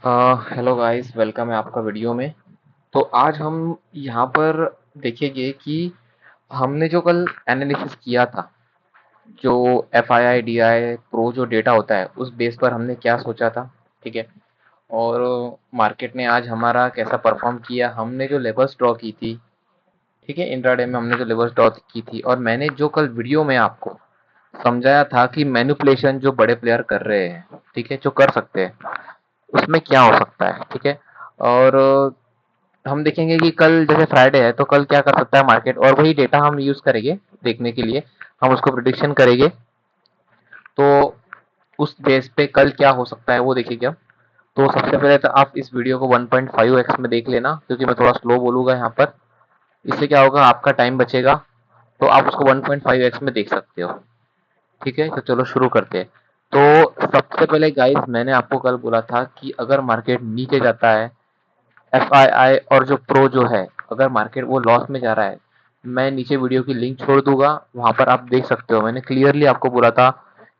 Hello guys, welcome है आपका video में। तो आज हम यहाँ पर देखेंगे कि हमने जो कल एनालिसिस किया था, जो F I I D I pro जो डेटा होता है उस बेस पर हमने क्या सोचा था। ठीक है। और मार्केट ने आज हमारा कैसा परफॉर्म किया, हमने जो लेवल्स ड्रॉ की थी। ठीक है, इंट्राडे में हमने जो लेवल्स ड्रॉ की थी, और मैंने जो कल वीडियो में आपको समझाया था कि मैनिपुलेशन जो बड़े प्लेयर कर रहे हैं, ठीक है, जो कर सकते हैं, उसमें क्या हो सकता है। ठीक है। और हम देखेंगे कि कल जैसे फ्राइडे है तो कल क्या कर सकता है मार्केट, और वही डेटा हम यूज करेंगे देखने के लिए। हम उसको प्रिडिक्शन करेंगे, तो उस बेस पे कल क्या हो सकता है वो देखेंगे हम। तो सबसे पहले तो आप इस वीडियो को 1.5x में देख लेना, क्योंकि मैं थोड़ा स्लो बोलूंगा यहाँ पर। इससे क्या होगा, आपका टाइम बचेगा। तो आप उसको 1.5x में देख सकते हो। ठीक है, तो चलो शुरू करते हैं। तो सबसे पहले गाइस, मैंने आपको कल बोला था कि अगर मार्केट नीचे जाता है, एफ आई आई और जो प्रो जो है, अगर मार्केट वो लॉस में जा रहा है, मैं नीचे वीडियो की लिंक छोड़ दूंगा, वहां पर आप देख सकते हो। मैंने क्लियरली आपको बोला था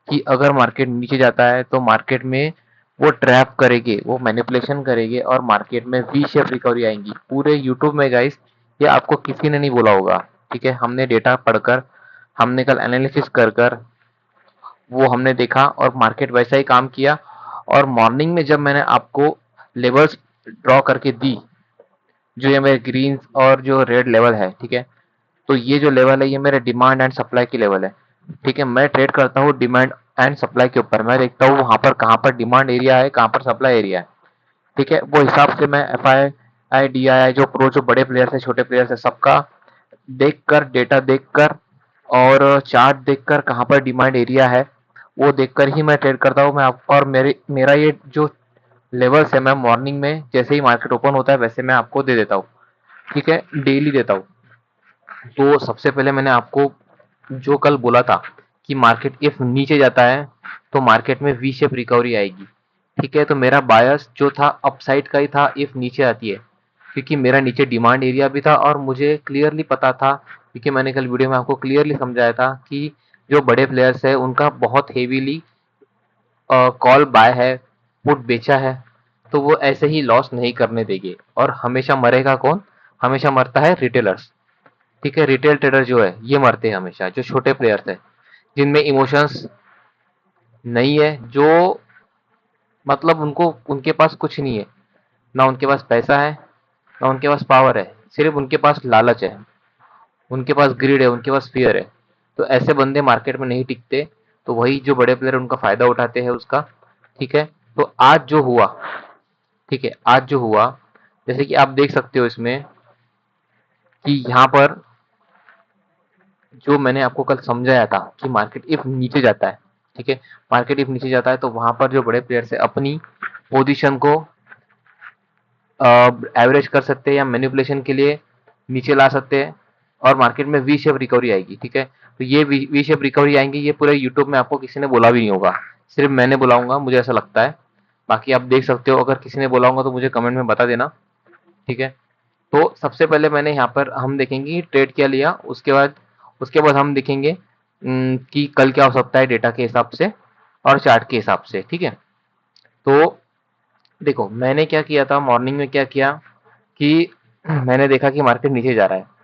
कि अगर मार्केट नीचे जाता है तो मार्केट में वो ट्रैप करेंगे, वो मैनिपुलेशन करेंगे, और मार्केट में वी शेप रिकवरी आएंगी पूरे यूट्यूब में गाइस। ये आपको किसी ने नहीं बोला होगा। ठीक है, हमने डेटा पढ़कर, हमने कल एनालिसिस कर कर वो हमने देखा, और मार्केट वैसा ही काम किया। और मॉर्निंग में जब मैंने आपको लेवल्स ड्रॉ करके दी, जो ये मेरे ग्रीन और जो रेड लेवल है, ठीक है, तो ये जो लेवल है ये मेरे डिमांड एंड सप्लाई की लेवल है। ठीक है, मैं ट्रेड करता हूँ डिमांड एंड सप्लाई के ऊपर। मैं देखता हूँ वहां पर कहाँ पर डिमांड एरिया है, कहाँ पर सप्लाई एरिया है। ठीक है, वो हिसाब से मैं F I I D I जो प्रो जो बड़े प्लेयर्स है, छोटे प्लेयर्स है, सबका देख कर, डेटा देख कर और चार्ट देख कर कहाँ पर डिमांड एरिया है, वो देखकर ही मैं ट्रेड करता हूँ। मैं और मेरा ये जो लेवल्स है, मैं मॉर्निंग में जैसे ही मार्केट ओपन होता है वैसे मैं आपको दे देता हूँ। ठीक है, डेली देता हूँ। तो सबसे पहले मैंने आपको जो कल बोला था कि मार्केट इफ नीचे जाता है तो मार्केट में वी शेप रिकवरी आएगी। ठीक है, तो मेरा बायस जो था अपसाइड का ही था इफ नीचे आती है, क्योंकि मेरा नीचे डिमांड एरिया भी था और मुझे क्लियरली पता था, क्योंकि मैंने कल वीडियो में आपको क्लियरली समझाया था कि जो बड़े प्लेयर्स है उनका बहुत हेवीली कॉल बाय है, पुट बेचा है, तो वो ऐसे ही लॉस नहीं करने देंगे। और हमेशा मरेगा कौन? हमेशा मरता है रिटेलर्स। ठीक है, रिटेल ट्रेडर जो है ये मरते हैं हमेशा, जो छोटे प्लेयर्स है, जिनमें इमोशंस नहीं है, जो मतलब उनको, उनके पास कुछ नहीं है, ना उनके पास पैसा है, ना उनके पास पावर है, सिर्फ उनके पास लालच है, उनके पास ग्रीड है, उनके पास फियर है। तो ऐसे बंदे मार्केट में नहीं टिकते। तो वही जो बड़े प्लेयर उनका फायदा उठाते हैं उसका। ठीक है, तो आज जो हुआ, ठीक है, आज जो हुआ, जैसे कि आप देख सकते हो इसमें कि यहाँ पर जो मैंने आपको कल समझाया था कि मार्केट इफ नीचे जाता है, ठीक है, मार्केट इफ नीचे जाता है तो वहां पर जो बड़े प्लेयर्स है अपनी पोजीशन को एवरेज कर सकते हैं या मैनिपुलेशन के लिए नीचे ला सकते हैं, और मार्केट में वी शेप रिकवरी आएगी। ठीक है, तो ये वी शेप रिकवरी आएंगी, ये पूरे यूट्यूब में आपको किसी ने बोला भी नहीं होगा, सिर्फ मैंने बुलाऊंगा, मुझे ऐसा लगता है। बाकी आप देख सकते हो, अगर किसी ने बोला होगा तो मुझे कमेंट में बता देना। ठीक है, तो सबसे पहले मैंने यहाँ पर हम देखेंगे ट्रेड क्या लिया, उसके बाद हम देखेंगे कि कल क्या हो सकता है डेटा के हिसाब से और चार्ट के हिसाब से। ठीक है, तो देखो मैंने क्या किया था मॉर्निंग में, क्या किया कि मैंने देखा कि मार्केट नीचे जा रहा है।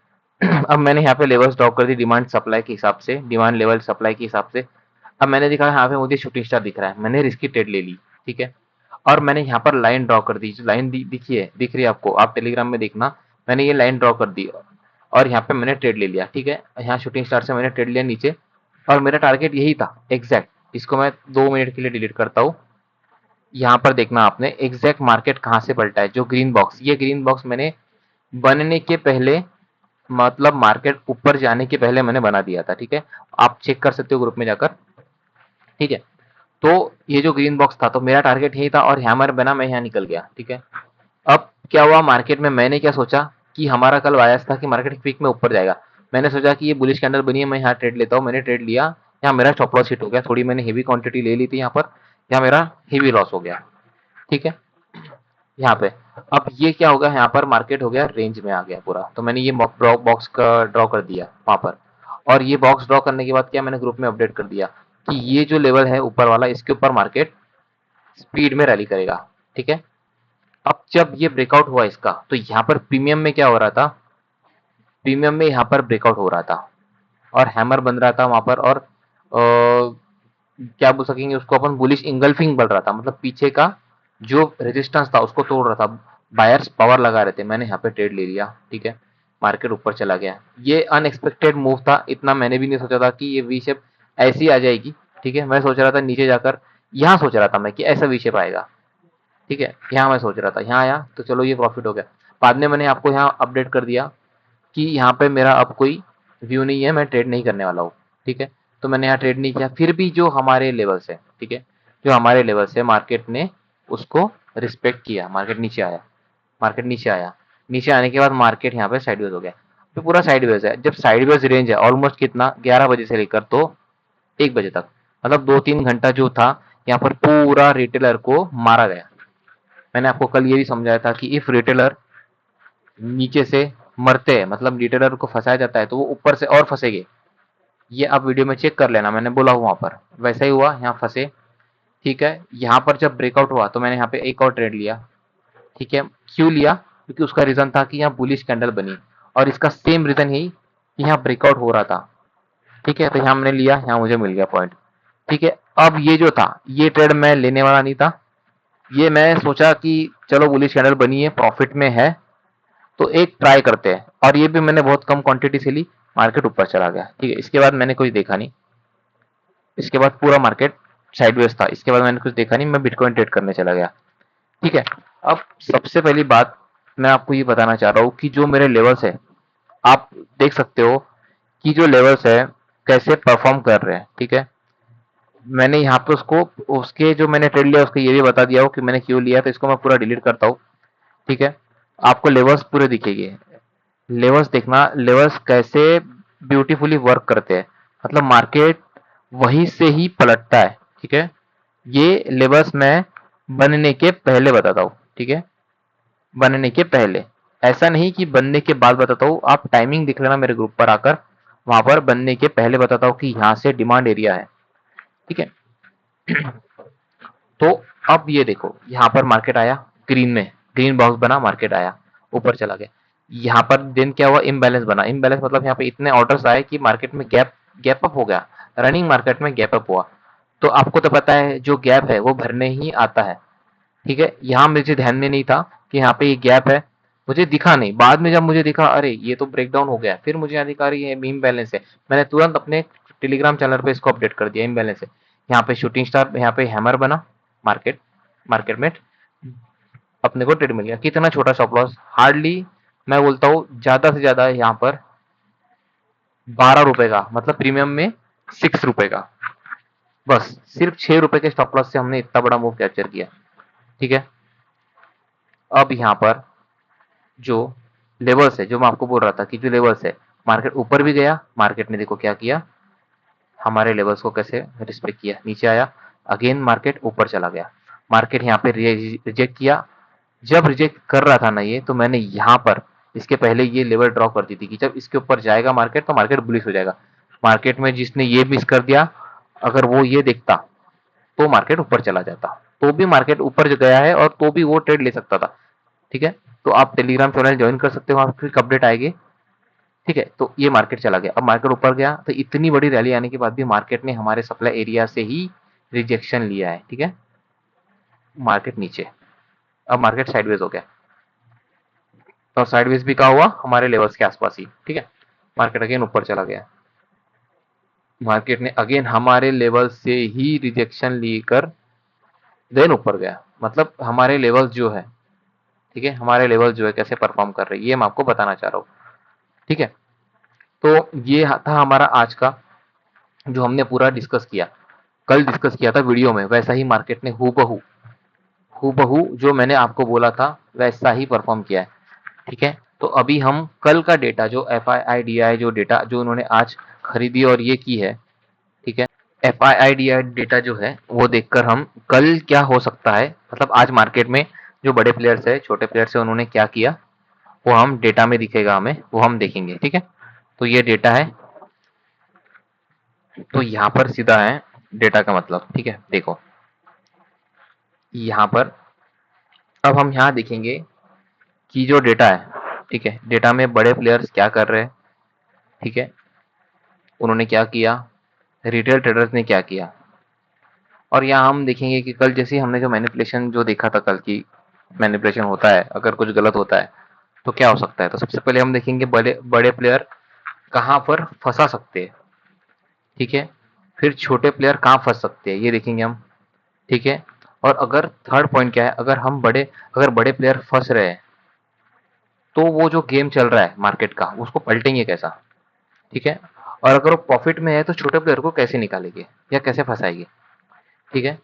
अब मैंने यहाँ पे लेवल्स ड्रॉ कर दी डिमांड सप्लाई के हिसाब से, डिमांड लेवल सप्लाई के हिसाब से। अब मैंने देखा यहाँ पे मुझे शूटिंग स्टार दिख रहा है, मैंने रिस्की ट्रेड ले ली। ठीक है, और मैंने यहाँ पर लाइन ड्रॉ कर दी, जो लाइन दिखी है, दिख रही है आपको, आप टेलीग्राम में देखना। मैंने ये लाइन ड्रॉ कर दी और यहाँ पे मैंने ट्रेड ले लिया। ठीक है, यहाँ शूटिंग स्टार से मैंने ट्रेड लिया नीचे, और मेरा टारगेट यही था एग्जैक्ट। इसको मैं 2 मिनट के लिए डिलीट करता हूँ। यहाँ पर देखना आपने एग्जैक्ट मार्केट कहाँ से पलटा है, जो ग्रीन बॉक्स, ये ग्रीन बॉक्स मैंने बनने के पहले, मतलब मार्केट ऊपर जाने के पहले मैंने बना दिया था। ठीक है, आप चेक कर सकते हो ग्रुप में जाकर। ठीक है, तो ये जो ग्रीन बॉक्स था, तो मेरा टारगेट यही था, और हैमर बना, मैं यहाँ निकल गया। ठीक है, अब क्या हुआ मार्केट में, मैंने क्या सोचा कि हमारा कल बायस था कि मार्केट पीक में ऊपर जाएगा। मैंने सोचा कि ये बुलिश कैंडल बनी है, मैं यहाँ ट्रेड लेता हूँ। मैंने ट्रेड लिया, यहाँ मेरा स्टॉप लॉस हिट हो गया, थोड़ी मैंने हेवी क्वांटिटी ले ली थी यहाँ पर, यहाँ मेरा हेवी लॉस हो गया। ठीक है, यहाँ पे अब ये क्या होगा, यहाँ पर मार्केट हो गया रेंज में आ गया पूरा, तो मैंने ये बॉक्स का ड्रॉ कर दिया वहां पर। और ये बॉक्स ड्रॉ करने के बाद क्या, मैंने ग्रुप में अपडेट कर दिया कि ये जो लेवल है ऊपर वाला, इसके ऊपर मार्केट स्पीड में रैली करेगा। ठीक है, अब जब ये ब्रेकआउट हुआ इसका, तो यहाँ पर प्रीमियम में क्या हो रहा था, प्रीमियम में यहाँ पर ब्रेकआउट हो रहा था और हैमर बन रहा था वहां पर, और क्या बोल सकेंगे उसको अपन, बुलिश इंगल्फिंग बन रहा था, मतलब पीछे का जो रेजिस्टेंस था उसको तोड़ रहा था। बायर्स पावर लगा रहे थे, मैंने यहाँ पे ट्रेड ले लिया, ठीक है। मार्केट ऊपर चला गया, ये अनएक्सपेक्टेड मूव था, इतना मैंने भी नहीं सोचा था कि ये वी शेप ऐसी आ जाएगी, ठीक है। मैं सोच रहा था नीचे जाकर, यहाँ सोच रहा था मैं कि ऐसा वी शेप आएगा, ठीक है। यहाँ मैं सोच रहा था, यहाँ आया तो चलो ये प्रॉफिट हो गया। बाद में मैंने आपको यहाँ अपडेट कर दिया कि यहाँ पे मेरा अब कोई व्यू नहीं है, मैं ट्रेड नहीं करने वाला हूँ, ठीक है। तो मैंने यहाँ ट्रेड नहीं किया, फिर भी जो हमारे लेवल्स है, ठीक है, जो हमारे लेवल्स है मार्केट ने उसको रिस्पेक्ट किया, मार्केट नीचे आया, मार्केट नीचे आया। नीचे आने के बाद मार्केट यहाँ पे साइडवेज हो गया, तो पूरा साइडवेज है। जब साइडवेज रेंज है ऑलमोस्ट कितना, 11 बजे से लेकर तो 1 बजे तक, मतलब 2-3 घंटा जो था, यहाँ पर पूरा रिटेलर को मारा गया। मैंने आपको कल ये भी समझाया था कि इफ रिटेलर नीचे से मरते हैं, मतलब रिटेलर को फंसाया जाता है, तो वो ऊपर से और फंसेंगे। ये आप वीडियो में चेक कर लेना, मैंने बोला हुआ वहां पर वैसा ही हुआ, यहाँ फंसे, ठीक है। यहाँ पर जब ब्रेकआउट हुआ तो मैंने यहाँ पे एक और ट्रेड लिया, ठीक है। क्यों लिया, क्योंकि उसका रीजन था कि यहाँ बुलिश कैंडल बनी, और इसका सेम रीजन यही कि यहाँ ब्रेकआउट हो रहा था, ठीक है। तो यहाँ मैंने लिया, यहाँ मुझे मिल गया पॉइंट, ठीक है। अब ये जो था, ये ट्रेड मैं लेने वाला नहीं था, ये मैं सोचा कि चलो बुलिश कैंडल बनी है, प्रॉफिट में है, तो एक ट्राई करते हैं, और ये भी मैंने बहुत कम क्वांटिटी से ली। मार्केट ऊपर चला गया, ठीक है। इसके बाद मैंने कुछ देखा नहीं, इसके बाद पूरा मार्केट साइडवेज था, इसके बाद मैंने कुछ देखा नहीं, मैं बिटकॉइन ट्रेड करने चला गया, ठीक है। अब सबसे पहली बात मैं आपको ये बताना चाह रहा हूँ कि जो मेरे लेवल्स है, आप देख सकते हो कि जो लेवल्स है कैसे परफॉर्म कर रहे हैं, ठीक है। मैंने यहाँ पे उसको, उसके जो मैंने ट्रेड लिया उसको ये भी बता दिया हो कि मैंने क्यों लिया, तो इसको मैं पूरा डिलीट करता हूँ, ठीक है। आपको लेवल्स पूरे दिखेंगे, लेवल्स देखना, लेवल्स कैसे ब्यूटीफुली वर्क करते हैं, मतलब मार्केट वहीं से ही पलटता है, ठीक है। ये लेवल्स मैं बनने के पहले बताता हूँ, ठीक है, बनने के पहले, ऐसा नहीं कि बनने के बाद बताता हूँ। आप टाइमिंग देख लेना मेरे ग्रुप पर आकर, वहां पर बनने के पहले बताता हूँ कि यहाँ से डिमांड एरिया है, ठीक है। तो अब ये देखो, यहाँ पर मार्केट आया ग्रीन में, ग्रीन बॉक्स बना, मार्केट आया ऊपर चला गया। यहाँ पर दिन क्या हुआ, इम्बैलेंस बना, इम्बैलेंस मतलब यहाँ पे इतने ऑर्डर्स आए कि मार्केट में गैप गैप अप हो गया, रनिंग मार्केट में गैप अप हुआ। तो आपको तो पता है जो गैप है वो भरने ही आता है, ठीक है। यहाँ मुझे ध्यान में नहीं था कि यहाँ पे ये गैप है, मुझे दिखा नहीं, बाद में जब मुझे दिखा अरे ये तो ब्रेकडाउन हो गया, फिर मुझे यहाँ दिखा रही है इम्बैलेंस है, मैंने तुरंत अपने टेलीग्राम चैनल पे इसको अपडेट कर दिया, इम्बैलेंस है। यहाँ पे शूटिंग स्टार, यहाँ पे हैमर बना, मार्केट मार्केट में अपने को ट्रेड मिल गया। कितना छोटा स्टॉप लॉस, हार्डली मैं बोलता हूँ ज्यादा से ज्यादा यहाँ पर 12 रुपए का, मतलब प्रीमियम में 6 रुपए का, बस सिर्फ 6 रुपए के स्टॉप लॉस से हमने इतना बड़ा मूव कैप्चर किया, ठीक है। अब यहाँ पर जो लेवल्स है, जो मैं आपको बोल रहा था कि जो लेवल्स है, मार्केट ऊपर भी गया, मार्केट ने देखो क्या किया, हमारे लेवल्स को कैसे रिस्पेक्ट किया, नीचे आया, अगेन मार्केट ऊपर चला गया, मार्केट यहाँ पे रिजेक्ट किया। जब रिजेक्ट कर रहा था ना ये, तो मैंने यहाँ पर इसके पहले ये लेवल ड्रॉ कर दी थी कि जब इसके ऊपर जाएगा मार्केट तो मार्केट बुलिश हो जाएगा। मार्केट में जिसने ये मिस कर दिया, अगर वो ये देखता तो मार्केट ऊपर चला जाता, तो भी मार्केट ऊपर जो गया है और तो भी वो ट्रेड ले सकता था, ठीक है। तो आप टेलीग्राम चैनल ज्वाइन कर सकते हो, वहां क्विक अपडेट आएगी, ठीक है। तो ये मार्केट चला गया, अब मार्केट ऊपर गया, तो इतनी बड़ी रैली आने के बाद भी मार्केट ने हमारे सप्लाई एरिया से ही रिजेक्शन लिया है, ठीक है। मार्केट नीचे, अब मार्केट साइडवेज हो गया, और साइडवेज भी कहा हुआ हमारे लेवल्स के आसपास ही, ठीक है। मार्केट अगेन ऊपर चला गया, मार्केट ने अगेन हमारे लेवल से ही रिजेक्शन लेकर देन ऊपर गया, मतलब हमारे लेवल्स जो है, ठीक है, हमारे लेवल जो है कैसे परफॉर्म कर रही है ये मैं आपको बताना चाह रहा हूँ, ठीक है। तो ये था हमारा आज का, जो हमने पूरा डिस्कस किया, कल डिस्कस किया था वीडियो में, वैसा ही मार्केट ने हूबहू हूबहू जो मैंने आपको बोला था वैसा ही परफॉर्म किया है, ठीक है। तो अभी हम कल का डेटा, जो F I I D I जो डेटा जो उन्होंने आज खरीदी और ये की है, ठीक है, F I I D I data जो है वो देखकर हम कल क्या हो सकता है, मतलब आज मार्केट में जो बड़े प्लेयर्स है छोटे प्लेयर्स है उन्होंने क्या किया, वो हम डेटा में दिखेगा हमें, वो हम देखेंगे, ठीक है। तो ये डेटा है, तो यहाँ पर सीधा है डेटा का मतलब, ठीक है। देखो यहाँ पर अब हम यहाँ देखेंगे कि जो डेटा है, ठीक है, डेटा में बड़े प्लेयर्स क्या कर रहे हैं, ठीक है, उन्होंने क्या किया, रिटेल ट्रेडर्स ने क्या किया। और यहाँ हम देखेंगे कि कल जैसे हमने जो मैनिपुलेशन जो देखा था कल की, मैनिपुलेशन होता है अगर कुछ गलत होता है तो क्या हो सकता है। तो सबसे पहले हम देखेंगे बड़े बड़े प्लेयर कहाँ पर फंसा सकते हैं, ठीक है, फिर छोटे प्लेयर कहाँ फंस सकते हैं ये देखेंगे हम, ठीक है। और अगर थर्ड पॉइंट क्या है, अगर बड़े प्लेयर फंस रहे हैं तो वो जो गेम चल रहा है मार्केट का उसको पलटेंगे कैसा, ठीक है। और अगर वो प्रॉफिट में है तो छोटे प्लेयर को कैसे निकालेंगे या कैसे फंसाएंगे, ठीक है।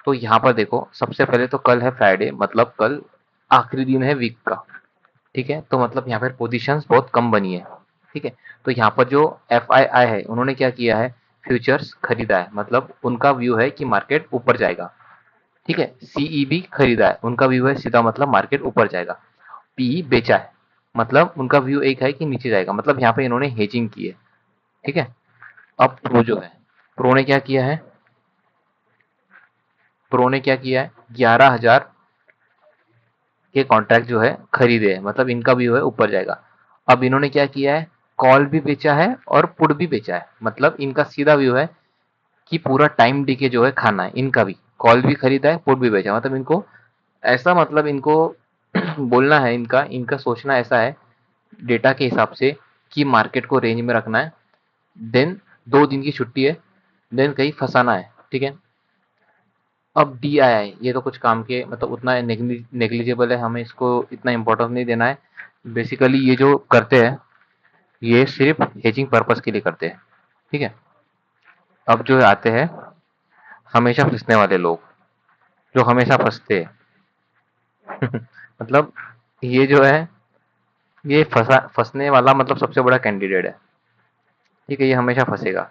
तो यहाँ पर देखो सबसे पहले तो कल है फ्राइडे, मतलब कल आखिरी दिन है वीक का, ठीक है। तो मतलब यहाँ पर पोजीशंस बहुत कम बनी है, ठीक है। तो यहाँ पर जो FII है उन्होंने क्या किया है, फ्यूचर्स खरीदा है, मतलब उनका व्यू है कि मार्केट ऊपर जाएगा, ठीक है। CEB खरीदा है, उनका व्यू है सीधा मतलब मार्केट ऊपर जाएगा। PE बेचा है, मतलब उनका व्यू एक है कि नीचे जाएगा, मतलब यहाँ पे इन्होंने हेजिंग की है, ठीक है। अब प्रो जो है, प्रो ने क्या किया है, प्रो ने क्या किया है, 11,000 के कॉन्ट्रैक्ट जो है खरीदे हैं, मतलब इनका व्यू है ऊपर जाएगा। अब इन्होंने क्या किया है, कॉल भी बेचा है और पुट भी बेचा है, मतलब इनका सीधा व्यू है कि पूरा टाइम डीके जो है खाना है इनका भी, कॉल भी खरीदा है पुट भी बेचा है, मतलब इनको ऐसा, मतलब इनको बोलना है, इनका इनका सोचना ऐसा है डेटा के हिसाब से कि मार्केट को रेंज में रखना है, देन 2 दिन की छुट्टी है, देन कहीं फंसाना है, ठीक है। अब DII ये तो कुछ काम के, मतलब उतना नेग्लिजिबल है, हमें इसको इतना इम्पोर्टेंस नहीं देना है। बेसिकली ये जो करते हैं ये सिर्फ हेजिंग पर्पस के लिए करते हैं, ठीक है। अब जो आते हैं हमेशा फंसने वाले लोग, जो हमेशा फंसते हैं मतलब ये जो है ये फंसने वाला मतलब सबसे बड़ा कैंडिडेट है, ठीक है, ये हमेशा फंसेगा।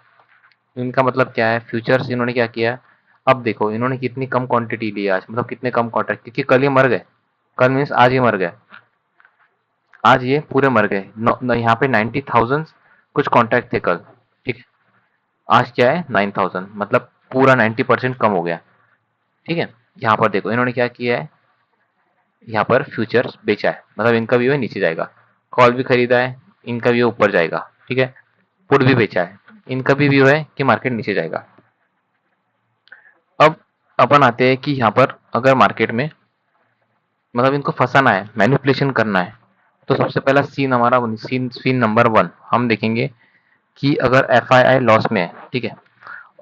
इनका मतलब क्या है, फ्यूचर्स इन्होंने क्या किया, अब देखो इन्होंने कितनी कम क्वांटिटी ली आज, मतलब कितने कम कॉन्ट्रैक्ट, क्योंकि कल ही मर गए, कल मीन्स आज ही मर गए, आज ये पूरे मर गए। यहाँ पे 90,000 कुछ कॉन्ट्रैक्ट थे कल, ठीक है, आज क्या है 9,000, मतलब पूरा 90% कम हो गया, ठीक है। यहाँ पर देखो इन्होंने क्या किया है, यहाँ पर फ्यूचर्स बेचा है, मतलब इनका व्यू है नीचे जाएगा, कॉल भी खरीदा है, इनका व्यू ऊपर जाएगा, ठीक है, पुट भी बेचा है, इनका भी व्यू है कि मार्केट नीचे जाएगा। अब अपन आते हैं कि यहाँ पर अगर मार्केट में मतलब इनको फंसाना है, मैनिपुलेशन करना है, तो सबसे पहला सीन हमारा सीन सीन नंबर 1 हम देखेंगे कि अगर FII लॉस में है, ठीक है,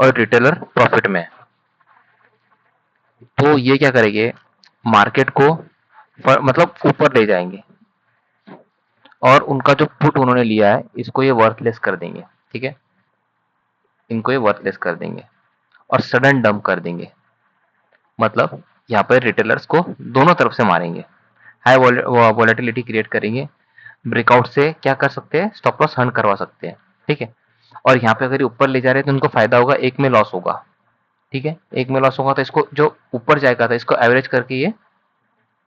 और रिटेलर प्रॉफिट में है, तो ये क्या करेंगे, मार्केट को मतलब ऊपर ले जाएंगे और उनका जो पुट उन्होंने लिया है इसको ये वर्थलेस कर देंगे, ठीक है, इनको ये वर्थलेस कर देंगे और सडन डंप कर देंगे, मतलब यहाँ पर रिटेलर्स को दोनों तरफ से मारेंगे, हाई वॉलेटिलिटी क्रिएट करेंगे, ब्रेकआउट से क्या कर सकते हैं, स्टॉप लॉस हर्न करवा सकते हैं, ठीक है। और यहाँ पे अगर ये ऊपर ले जा रहे हैं तो उनको फायदा होगा, एक में लॉस होगा, ठीक है, एक में लॉस होगा तो इसको जो ऊपर जाएगा था इसको एवरेज करके ये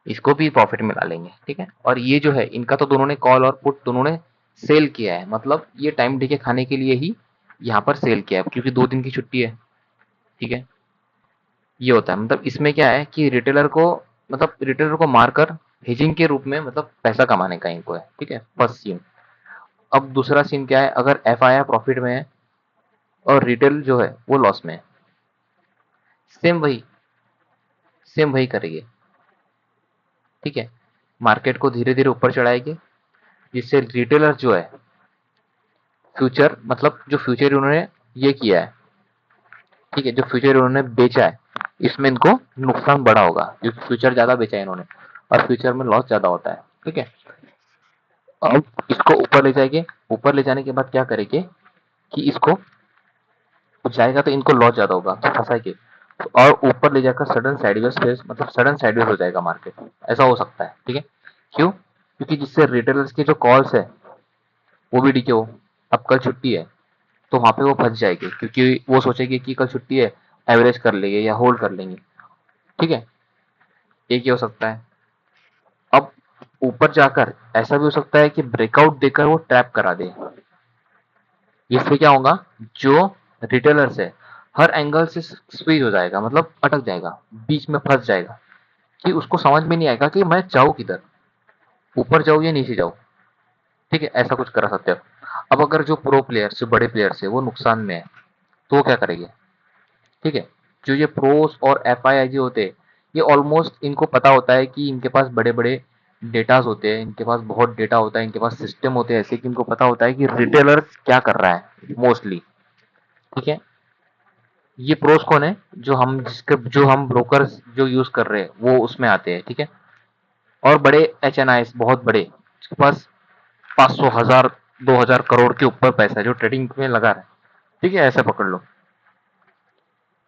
इसको भी प्रॉफिट में ला लेंगे, ठीक है। और ये जो है इनका तो दोनों ने कॉल और पुट दोनों ने सेल किया है, मतलब ये टाइम डीके खाने के लिए ही यहाँ पर सेल किया है, क्योंकि 2 दिन की छुट्टी है, ठीक है। ये होता है, मतलब इसमें क्या है कि रिटेलर को मारकर हेजिंग के रूप में मतलब पैसा कमाने का इनको है, ठीक है, फर्स्ट सीन। अब दूसरा सीन क्या है, अगर FII प्रॉफिट में है और रिटेल जो है वो लॉस में है, सेम वही सेम वही करेंगे, ठीक है, मार्केट को धीरे धीरे ऊपर चढ़ाएंगे, जिससे रिटेलर जो है फ्यूचर, मतलब जो फ्यूचर उन्होंने ये किया है, ठीक है, जो फ्यूचर उन्होंने बेचा है इसमें इनको नुकसान बड़ा होगा, क्योंकि फ्यूचर ज्यादा बेचा है इन्होंने और फ्यूचर में लॉस ज्यादा होता है, ठीक है। अब इसको ऊपर ले जाएंगे, ऊपर ले जाने के बाद क्या करेंगे कि इसको जाएगा तो इनको लॉस ज्यादा होगा तो फंसाएंगे, और ऊपर ले जाकर सडन साइडवेज फेस, मतलब सडन साइडवेज हो जाएगा मार्केट, ऐसा हो सकता है, ठीक है। क्यों, क्योंकि जिससे रिटेलर्स के जो कॉल्स है वो भी डीके हो, अब कल छुट्टी है तो वहां पे वो फंस जाएगी, क्योंकि वो सोचेगी कि कल छुट्टी है, एवरेज कर लेंगे या होल्ड कर लेंगे, ठीक है, एक ही हो सकता है। अब ऊपर जाकर ऐसा भी हो सकता है कि ब्रेकआउट देकर वो ट्रैप करा दे, इससे क्या होगा, जो रिटेलर्स है हर एंगल से स्क्वीज हो जाएगा, मतलब अटक जाएगा, बीच में फंस जाएगा, कि उसको समझ में नहीं आएगा कि मैं जाऊँ किधर, ऊपर जाऊँ या नीचे जाऊँ। ठीक है, ऐसा कुछ करा सकते हो। अब अगर जो प्रो प्लेयर्स, जो बड़े प्लेयर्स है, वो नुकसान में है, तो वो क्या करेंगे? ठीक है, जो ये प्रोस और एफआईआई जो होते हैं, ये ऑलमोस्ट इनको पता होता है कि इनके पास बड़े बड़े डेटाज होते हैं, इनके पास बहुत डेटा होता है, इनके पास सिस्टम होते हैं ऐसे कि इनको पता होता है कि रिटेलर्स क्या कर रहा है मोस्टली। ठीक है, ये प्रोस कौन है? जो हम ब्रोकर्स जो यूज कर रहे हैं वो उसमें आते हैं। ठीक है, और बड़े एच एन आई बहुत बड़े, जिसके पास 500 हजार 2000 करोड़ के ऊपर पैसा है, जो ट्रेडिंग में लगा रहा है। ठीक है, ऐसे पकड़ लो।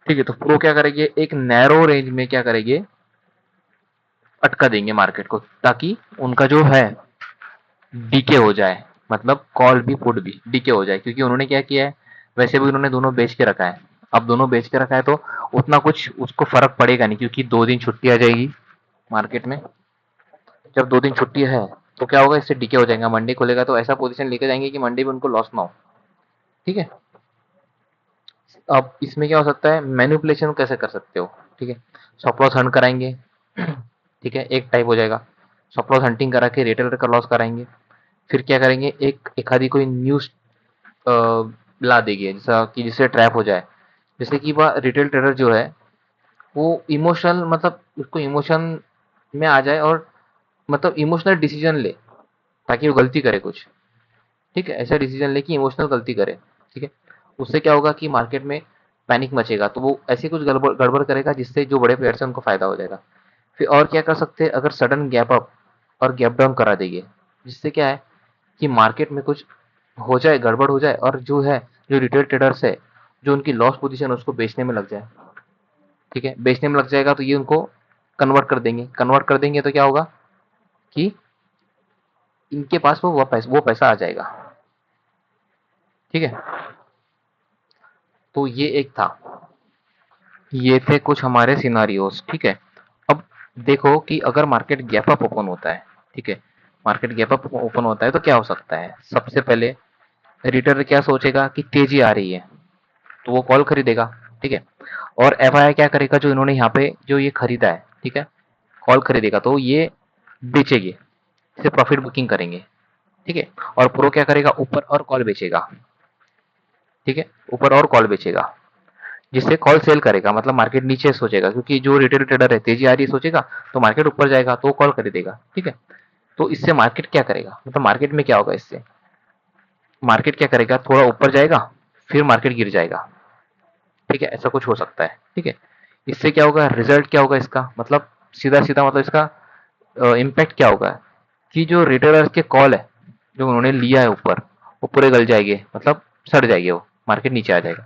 ठीक है, तो प्रो क्या करेंगे, एक नैरो रेंज में क्या करेंगे, अटका देंगे मार्केट को, ताकि उनका जो है डीके हो जाए, मतलब कॉल भी पुट भी डीके हो जाए। क्योंकि उन्होंने क्या किया है, वैसे भी उन्होंने दोनों बेच के रखा है। अब दोनों बेच के रखा है तो उतना कुछ उसको फर्क पड़ेगा नहीं, क्योंकि 2 दिन छुट्टी आ जाएगी मार्केट में। जब 2 दिन छुट्टी है तो क्या होगा, इससे डीके हो जाएगा। मंडे खुलेगा तो ऐसा पोजीशन लेके जाएंगे कि मंडे भी उनको लॉस ना हो। ठीक है, अब इसमें क्या हो सकता है, मैनिपुलेशन कैसे कर सकते हो? ठीक है, स्टॉप लॉस हंट कराएंगे। ठीक है, एक टाइप हो जाएगा। स्टॉप लॉस हंटिंग करा के रिटेलर का लॉस कराएंगे। फिर क्या करेंगे, एक आधी कोई न्यूज ला देंगे, जैसा कि जिससे ट्रैप हो जाए। जैसे कि वह रिटेल ट्रेडर जो है वो इमोशनल, मतलब उसको इमोशन में आ जाए और मतलब इमोशनल डिसीजन ले, ताकि वो गलती करे कुछ। ठीक है, ऐसा डिसीजन ले कि इमोशनल गलती करे। ठीक है, उससे क्या होगा कि मार्केट में पैनिक मचेगा, तो वो ऐसी कुछ गड़बड़ गड़बड़ करेगा जिससे जो बड़े प्लेयर्स हैं उनको फायदा हो जाएगा। फिर और क्या कर सकते हैं, अगर सडन गैप अप और गैप डाउन करा देंगे, जिससे क्या है कि मार्केट में कुछ हो जाए, गड़बड़ हो जाए, और जो है, जो रिटेल ट्रेडर्स है, जो उनकी लॉस पोजीशन उसको बेचने में लग जाए। ठीक है, बेचने में लग जाएगा तो ये उनको कन्वर्ट कर देंगे। कन्वर्ट कर देंगे तो क्या होगा कि इनके पास वो पैसा आ जाएगा। ठीक है, तो ये एक था, ये थे कुछ हमारे सिनारियोस। ठीक है, अब देखो कि अगर मार्केट गैप अप ओपन होता है, ठीक है, मार्केट गैप अप ओपन होता है तो क्या हो सकता है? सबसे पहले रिटेलर क्या सोचेगा कि तेजी आ रही है, तो वो कॉल खरीदेगा। ठीक है, और एफआईआई क्या करेगा, जो इन्होंने यहाँ पे जो ये खरीदा है, ठीक है, कॉल खरीदेगा तो ये बेचेगी, इसे प्रॉफिट बुकिंग करेंगे। ठीक है, और प्रो क्या करेगा, ऊपर और कॉल बेचेगा। ठीक है, ऊपर और कॉल बेचेगा, जिससे कॉल सेल करेगा, मतलब मार्केट नीचे सोचेगा, क्योंकि जो रिटेल ट्रेडर है तेजी आ रही है सोचेगा, तो मार्केट ऊपर जाएगा तो वो कॉल खरीदेगा। ठीक है, तो इससे मार्केट क्या करेगा, मतलब मार्केट में क्या होगा, इससे मार्केट क्या करेगा, थोड़ा ऊपर जाएगा, फिर मार्केट गिर जाएगा। ठीक है, ऐसा कुछ हो सकता है। ठीक है, इससे क्या होगा, रिजल्ट क्या होगा इसका, मतलब सीधा सीधा मतलब इसका इम्पैक्ट क्या होगा कि जो रिटेलर्स के कॉल है जो उन्होंने लिया है ऊपर, वो पूरे गल जाएंगे, मतलब सड़ जाएंगे, वो मार्केट नीचे आ जाएगा।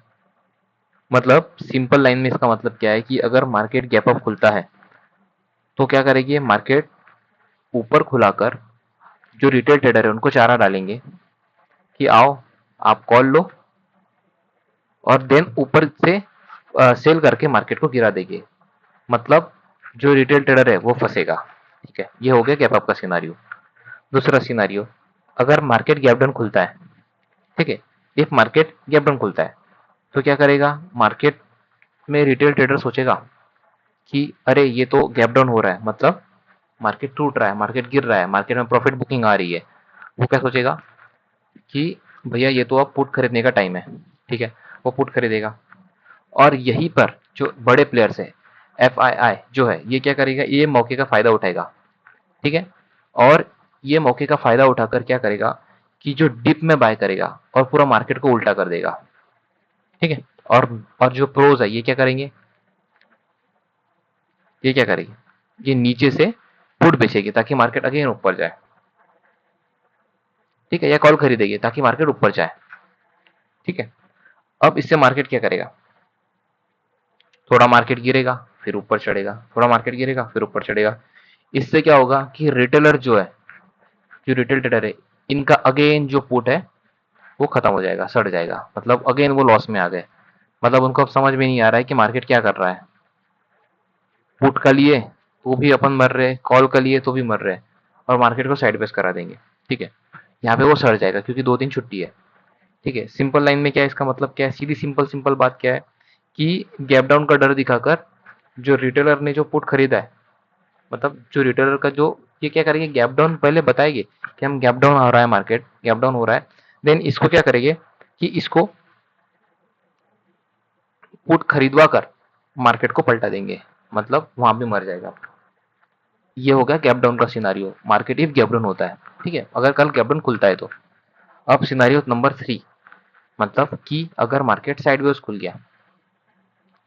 मतलब सिंपल लाइन में इसका मतलब क्या है कि अगर मार्केट गैप अप खुलता है तो क्या करेगी मार्केट, ऊपर खुलाकर जो रिटेल ट्रेडर है उनको चारा डालेंगे कि आओ आप कॉल लो, और देन ऊपर से सेल करके मार्केट को गिरा देंगे। मतलब जो रिटेल ट्रेडर है वो फंसेगा। ठीक है, ये हो गया गैप अप का सिनारियो। दूसरा सिनारियो, अगर मार्केट गैप डाउन खुलता है, ठीक है, इफ मार्केट गैप डाउन खुलता है तो क्या करेगा, मार्केट में रिटेल ट्रेडर सोचेगा कि अरे ये तो गैप डाउन हो रहा है, मतलब मार्केट टूट रहा है, मार्केट गिर रहा है, मार्केट में प्रॉफिट बुकिंग आ रही है। वो क्या सोचेगा कि भैया ये तो अब पुट खरीदने का टाइम है। ठीक है, वो पुट खरीदेगा, और यहीं पर जो बड़े प्लेयर्स है, एफआईआई जो है, ये क्या करेगा, ये मौके का फायदा उठाएगा। ठीक है, और ये मौके का फायदा उठाकर क्या करेगा कि जो डिप में बाय करेगा और पूरा मार्केट को उल्टा कर देगा। ठीक है, और जो प्रोज है ये क्या करेंगे, ये क्या करेगी, ये नीचे से पुट बेचेगी ताकि मार्केट अगेन ऊपर जाए। ठीक है, या कॉल खरीदेगी ताकि मार्केट ऊपर जाए। ठीक है, अब इससे मार्केट क्या करेगा, थोड़ा मार्केट गिरेगा फिर ऊपर चढ़ेगा, थोड़ा मार्केट गिरेगा फिर ऊपर चढ़ेगा। इससे क्या होगा कि रिटेलर जो है, जो रिटेल ट्रेडर है, इनका अगेन जो पुट है वो खत्म हो जाएगा, सड़ जाएगा, मतलब अगेन वो लॉस में आ गए। मतलब उनको अब समझ में नहीं आ रहा है कि मार्केट क्या कर रहा है। पुट का लिए तो भी अपन मर रहे, कॉल का लिए तो भी मर रहे, और मार्केट को साइड बेस करा देंगे। ठीक है, यहाँ पे वो सड़ जाएगा क्योंकि 2 दिन छुट्टी है। ठीक है, सिंपल लाइन में क्या है, इसका मतलब क्या है, सीधी सिंपल सिंपल बात क्या है कि गैप डाउन का डर दिखाकर जो रिटेलर ने जो पुट खरीदा है मतलब जो रिटेलर का जो ये क्या करेंगे, गैप डाउन पहले बताएंगे कि हम गैप डाउन हो रहा है, मार्केट गैप डाउन हो रहा है। देन इसको क्या करेंगे कि इसको पुट खरीदवा कर मार्केट को पलटा देंगे, मतलब वहां भी मर जाएगा। ये हो गया गैप डाउन का scenario, market if gap down होता है। ठीक है, अगर कल गैप डाउन खुलता है तो। अब सिनारियो नंबर 3, मतलब कि अगर मार्केट साइडवेज खुल गया,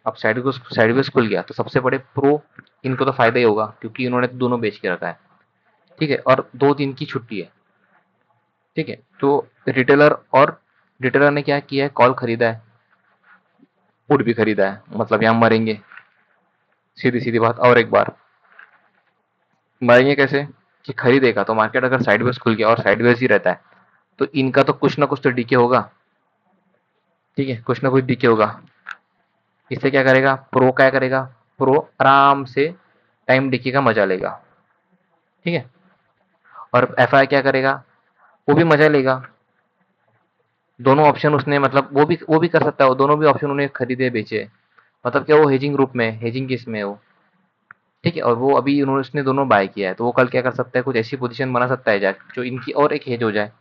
अब साइडवेज खुल गया तो सबसे बड़े प्रो इनको तो फायदा ही होगा, क्योंकि इन्होंने तो दोनों बेच के रखा है। ठीक है, और 2 दिन की छुट्टी है। ठीक है, तो रिटेलर ने क्या किया है, कॉल खरीदा है, पुट भी खरीदा है, मतलब यहाँ मरेंगे। सीधी सीधी बात। और एक बार मरेंगे कैसे, कि खरीदेगा तो मार्केट अगर साइडवेज खुल गया और साइडवेज ही रहता है तो इनका तो कुछ ना कुछ तो डीके होगा। ठीक है, कुछ ना कुछ डीके होगा। इससे क्या करेगा प्रो, क्या करेगा प्रो, आराम से टाइम डीके का मजा लेगा। ठीक है, और एफआई क्या करेगा, वो भी मजा लेगा। दोनों ऑप्शन उसने, मतलब वो भी कर सकता है, वो दोनों भी ऑप्शन उन्हें खरीदे बेचे। मतलब क्या, वो हेजिंग रूप में, हेजिंग किस में है वो। ठीक है, और वो अभी उन्होंने उसने दोनों बाय किया है, तो वो कल क्या कर सकता है, कुछ ऐसी पोजीशन बना सकता है जा जो इनकी और एक हेज हो जाए,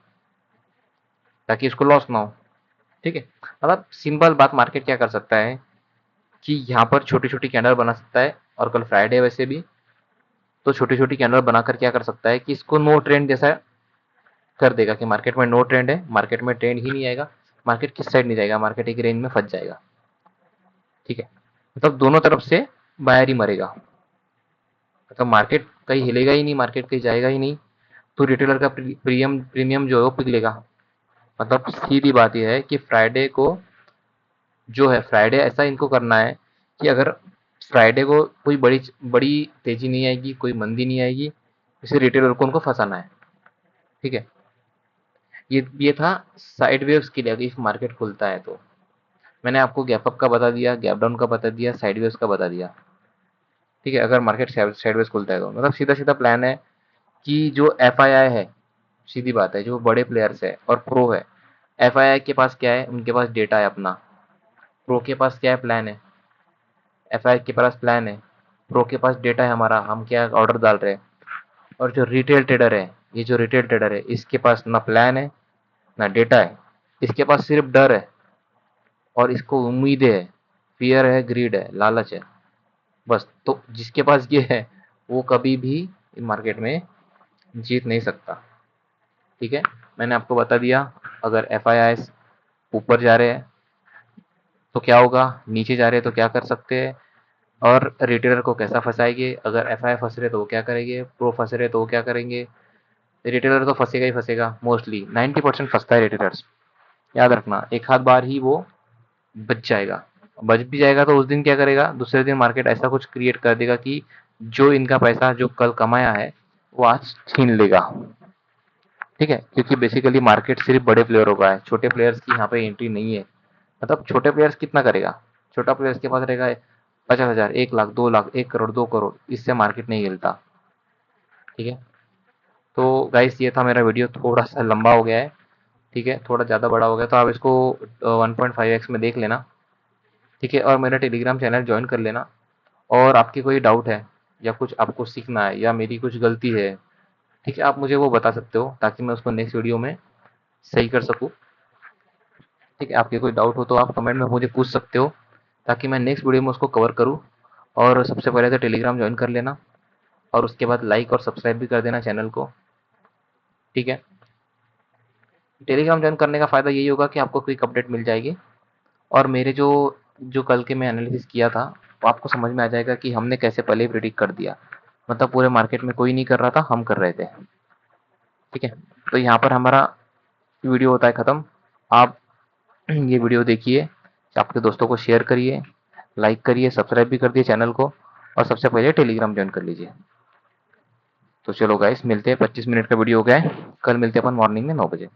ताकि उसको लॉस ना हो। ठीक है, मतलब सिंपल बात, मार्केट क्या कर सकता है कि यहाँ पर छोटी छोटी कैंडल बना सकता है, और कल फ्राइडे वैसे भी, तो छोटी छोटी कैंडल बनाकर क्या कर सकता है कि इसको नो ट्रेंड जैसा कर देगा, कि मार्केट में नो ट्रेंड है, मार्केट में ट्रेंड ही नहीं आएगा, मार्केट किस साइड नहीं जाएगा, मार्केट एक रेंज में फंस जाएगा। ठीक है, मतलब दोनों तरफ से बायर ही मरेगा, मतलब मार्केट कहीं हिलेगा ही नहीं, मार्केट कहीं जाएगा ही नहीं, तो रिटेलर का प्रीमियम प्रीमियम जो है वो पिघलेगा। मतलब सीधी बात यह है कि फ्राइडे को जो है, फ्राइडे ऐसा इनको करना है कि अगर फ्राइडे को कोई बड़ी बड़ी तेजी नहीं आएगी, कोई मंदी नहीं आएगी, इसे रिटेलर को उनको फंसाना है। ठीक है, ये था साइड वेव्स के लिए, अगर इफ मार्केट खुलता है तो। मैंने आपको गैप अप का बता दिया, गैप डाउन का बता दिया, साइड वेव्स का बता दिया। ठीक है, अगर मार्केट साइड वेव्स खुलता है तो मतलब सीधा सीधा प्लान है कि जो एफ है, सीधी बात है, जो बड़े प्लेयर्स है और प्रो है, एफ के पास क्या है, उनके पास डेटा है अपना। प्रो के पास क्या है, प्लान है। एफ के पास प्लान है, प्रो के पास डेटा है हमारा, हम क्या ऑर्डर डाल रहे हैं। और जो रिटेल ट्रेडर है, ये जो रिटेल ट्रेडर है, इसके पास ना प्लान है ना डेटा है, इसके पास सिर्फ डर है, और इसको उम्मीदें है, फियर है, ग्रीड है, लालच है, बस। तो जिसके पास ये है वो कभी भी मार्केट में जीत नहीं सकता। ठीक है, मैंने आपको बता दिया, अगर एफ ऊपर जा रहे हैं तो क्या होगा, नीचे जा रहे हैं तो क्या कर सकते हैं, और रिटेलर को कैसा फंसाएंगे, अगर एफ फंस रहे तो वो क्या करेंगे, प्रो फंस रहे तो वो क्या करेंगे। रिटेलर तो फंसेगा ही फंसेगा, मोस्टली 90% फंसता है रिटेलर्स। याद रखना, एक आध बार ही वो बच जाएगा। बच भी जाएगा तो उस दिन क्या करेगा, दूसरे दिन मार्केट ऐसा कुछ क्रिएट कर देगा कि जो इनका पैसा जो कल कमाया है वो आज छीन लेगा। ठीक है, क्योंकि बेसिकली मार्केट सिर्फ बड़े प्लेयरों का है, छोटे प्लेयर्स की यहाँ पे एंट्री नहीं है। मतलब छोटे प्लेयर्स कितना करेगा, छोटा प्लेयर्स के पास रहेगा 50,000, 1 लाख, 2 लाख, 1 करोड़, 2 करोड़, इससे मार्केट नहीं हिलता। ठीक है, तो गाइस ये था मेरा वीडियो, थोड़ा सा लंबा हो गया है। ठीक है, थोड़ा ज़्यादा बड़ा हो गया, तो आप इसको 1.5x में देख लेना। ठीक है, और मेरा टेलीग्राम चैनल ज्वाइन कर लेना। और आपकी कोई डाउट है या कुछ आपको सीखना है या मेरी कुछ गलती है, ठीक है, आप मुझे वो बता सकते हो, ताकि मैं उसको नेक्स्ट वीडियो में सही कर सकूँ। ठीक है, आपके कोई डाउट हो तो आप कमेंट में मुझे पूछ सकते हो, ताकि मैं नेक्स्ट वीडियो में उसको कवर करूँ। और सबसे पहले तो टेलीग्राम ज्वाइन कर लेना, और उसके बाद लाइक और सब्सक्राइब भी कर देना चैनल को। ठीक है, टेलीग्राम ज्वाइन करने का फ़ायदा यही होगा कि आपको क्विक अपडेट मिल जाएगी, और मेरे जो जो कल के मैं एनालिसिस किया था वो आपको समझ में आ जाएगा कि हमने कैसे पहले ही प्रिडिक्ट कर दिया। मतलब पूरे मार्केट में कोई नहीं कर रहा था, हम कर रहे थे। ठीक है, तो यहाँ पर हमारा वीडियो होता है ख़त्म। आप ये वीडियो देखिए, आपके दोस्तों को शेयर करिए, लाइक करिए, सब्सक्राइब भी कर दिए चैनल को, और सबसे पहले टेलीग्राम ज्वाइन कर लीजिए। तो चलो गाइस, मिलते हैं, 25 मिनट का वीडियो हो गया है, कल मिलते हैं अपन मॉर्निंग में 9 बजे।